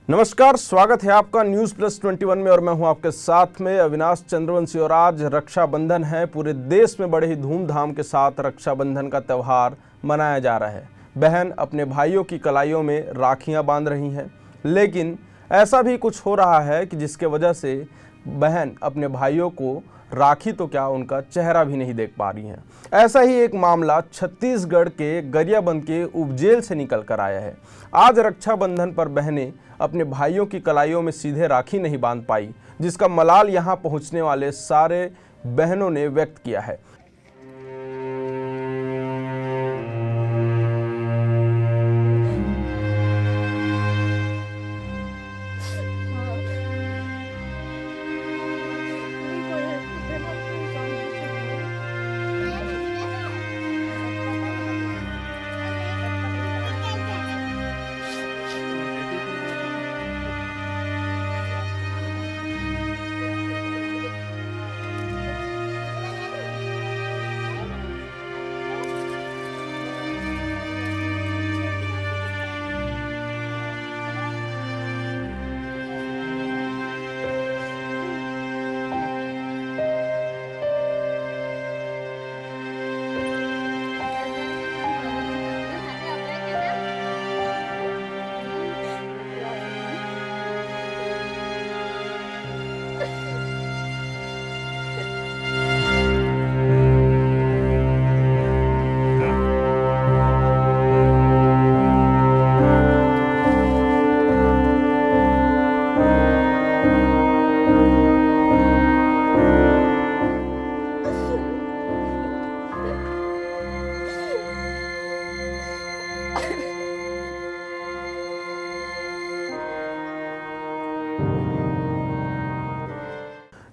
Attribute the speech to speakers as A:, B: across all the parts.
A: नमस्कार, स्वागत है आपका न्यूज़ प्लस 21 में और मैं हूं आपके साथ में अविनाश चंद्रवंशी। और आज रक्षाबंधन है। पूरे देश में बड़े ही धूमधाम के साथ रक्षाबंधन का त्यौहार मनाया जा रहा है। बहन अपने भाइयों की कलाइयों में राखियां बांध रही हैं, लेकिन ऐसा भी कुछ हो रहा है कि जिसके वजह से बहन अपने भाइयों को राखी तो क्या उनका चेहरा भी नहीं देख पा रही हैं। ऐसा ही एक मामला छत्तीसगढ़ के गरियाबंद के उपजेल से निकल कर आया है। आज रक्षाबंधन पर बहनें अपने भाइयों की कलाइयों में सीधे राखी नहीं बांध पाई, जिसका मलाल यहां पहुंचने वाले सारे बहनों ने व्यक्त किया है।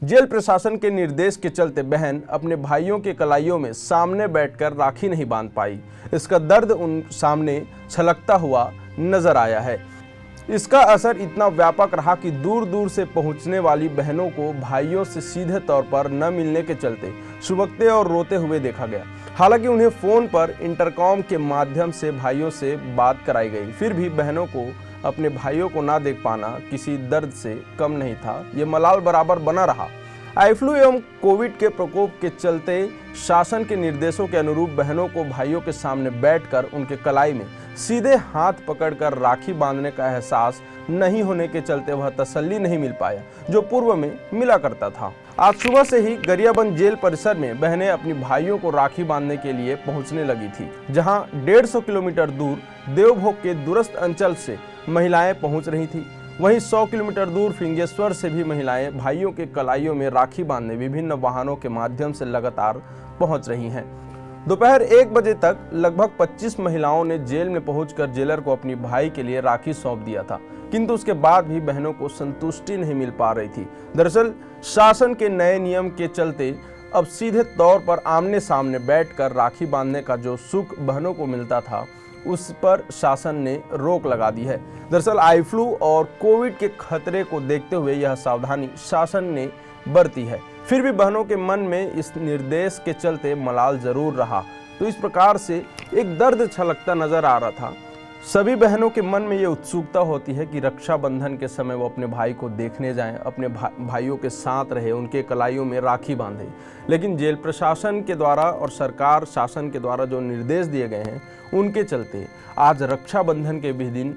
A: जेल प्रशासन के निर्देश के चलते बहन अपने भाइयों के कलाइयों में सामने बैठकर राखी नहीं बांध पाई। इसका दर्द उन सामने छलकता हुआ नजर आया है। इसका असर इतना व्यापक रहा कि दूर दूर से पहुंचने वाली बहनों को भाइयों से सीधे तौर पर न मिलने के चलते सुबकते और रोते हुए देखा गया। हालांकि उन्हें फोन पर इंटरकॉम के माध्यम से भाइयों से बात कराई गई, फिर भी बहनों को अपने भाइयों को ना देख पाना किसी दर्द से कम नहीं था। ये मलाल बराबर बना रहा। आई फ्लू एवं कोविड के प्रकोप के चलते शासन के निर्देशों के अनुरूप बहनों को भाइयों के सामने बैठकर उनके कलाई में सीधे हाथ पकड़कर राखी बांधने का एहसास नहीं होने के चलते वह तसल्ली नहीं मिल पाया जो पूर्व में मिला करता था। आज सुबह से ही गरियाबंद जेल परिसर में बहनें अपनी भाइयों को राखी बांधने के लिए पहुंचने लगी थी, जहां 150 किलोमीटर दूर देवभोग के दूरस्थ अंचल से महिलाएं पहुंच रही थी। वहीं 100 किलोमीटर दूर फिंगेश्वर से भी महिलाएं भाइयों के कलाइयों में राखी बांधने विभिन्न वाहनों के माध्यम से लगातार पहुंच रही हैं। दोपहर 1 बजे तक लगभग 25 महिलाओं ने जेल में पहुंचकर जेलर को अपनी भाई के लिए राखी सौंप दिया था, किंतु उसके बाद भी बहनों को संतुष्टि नहीं मिल पा रही थी। दरअसल शासन के नए नियम के चलते अब सीधे तौर पर आमने सामने बैठकर राखी बांधने का जो सुख बहनों को मिलता था, उस पर शासन ने रोक लगा दी है। दरअसल आई फ्लू और कोविड के खतरे को देखते हुए यह सावधानी शासन ने बरती है। फिर भी बहनों के मन में इस निर्देश के चलते मलाल जरूर रहा। तो इस प्रकार से एक दर्द छलकता नजर आ रहा था। सभी बहनों के मन में ये उत्सुकता होती है कि रक्षाबंधन के समय वो अपने भाई को देखने जाएं, अपने भाइयों के साथ रहे, उनके कलाइयों में राखी बांधे। लेकिन जेल प्रशासन के द्वारा और सरकार शासन के द्वारा जो निर्देश दिए गए हैं, उनके चलते आज रक्षाबंधन के भी दिन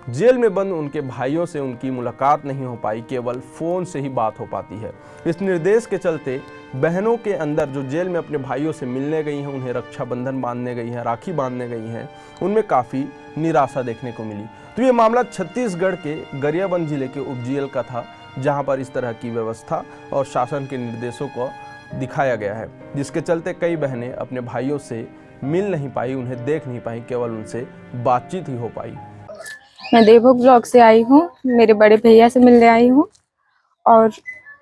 A: जेल में बंद उनके भाइयों से उनकी मुलाकात नहीं हो पाई, केवल फ़ोन से ही बात हो पाती है। इस निर्देश के चलते बहनों के अंदर जो जेल में अपने भाइयों से मिलने गई हैं, उन्हें रक्षाबंधन बांधने गई हैं, राखी बांधने गई हैं, उनमें काफ़ी निराशा देखने को मिली। तो ये मामला छत्तीसगढ़ के गरियाबंद जिले के उपजेल का था, जहाँ पर इस तरह की व्यवस्था और शासन के निर्देशों को दिखाया गया है, जिसके चलते कई बहनें अपने भाइयों से मिल नहीं पाई, उन्हें देख नहीं पाई, केवल उनसे बातचीत ही हो पाई।
B: मैं देवभोग ब्लॉक से आई हूँ, मेरे बड़े भैया से मिलने आई हूँ और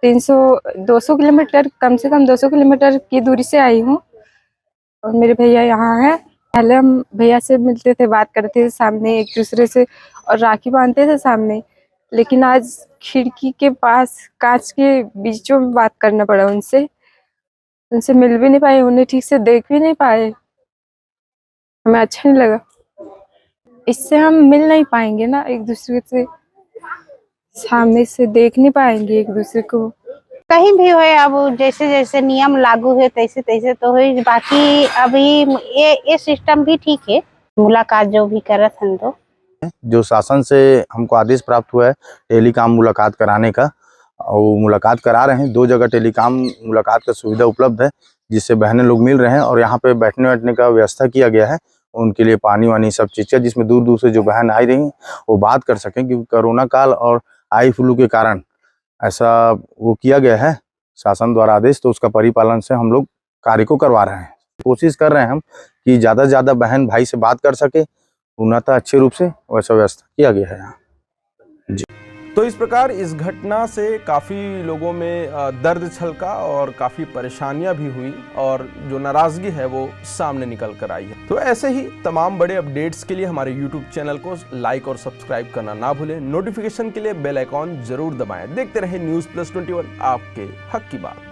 B: 200 किलोमीटर, कम से कम 200 किलोमीटर की दूरी से आई हूँ और मेरे भैया यहाँ हैं। पहले हम भैया से मिलते थे, बात करते थे सामने एक दूसरे से और राखी बांधते थे सामने, लेकिन आज खिड़की के पास कांच के बीचों में बात करना पड़ा उनसे मिल भी नहीं पाए, उन्हें ठीक से देख भी नहीं पाए। हमें अच्छा नहीं लगा। इससे हम मिल नहीं पाएंगे ना एक दूसरे से, सामने से देख नहीं पाएंगे एक दूसरे को।
C: कहीं भी होए, अब जैसे जैसे नियम लागू है तैसे तैसे तो होई। बाकी अभी ये सिस्टम भी ठीक है, मुलाकात जो भी करत हन तो।
D: जो शासन से हमको आदेश प्राप्त हुआ है टेलीकॉम मुलाकात कराने का, और मुलाकात करा रहे हैं। 2 जगह टेलीकॉम मुलाकात का सुविधा उपलब्ध है, जिससे बहनें लोग मिल रहे हैं और यहाँ पे बैठने बैठने का व्यवस्था किया गया है उनके लिए, पानी वानी सब चीज़ का, जिसमें दूर दूर से जो बहन आई रही वो बात कर सकें। क्योंकि कोरोना काल और आई फ्लू के कारण ऐसा वो किया गया है शासन द्वारा आदेश, तो उसका परिपालन से हम लोग कार्य को करवा रहे हैं। कोशिश कर रहे हैं हम कि ज़्यादा से ज़्यादा बहन भाई से बात कर सके, पूर्णतः अच्छे रूप से वैसा व्यवस्था किया गया है यहाँ।
A: तो इस प्रकार इस घटना से काफ़ी लोगों में दर्द छलका और काफ़ी परेशानियां भी हुई और जो नाराज़गी है वो सामने निकल कर आई है। तो ऐसे ही तमाम बड़े अपडेट्स के लिए हमारे YouTube चैनल को लाइक और सब्सक्राइब करना ना भूलें। नोटिफिकेशन के लिए बेल आइकॉन जरूर दबाएं। देखते रहें न्यूज़ प्लस 21, आपके हक की बात।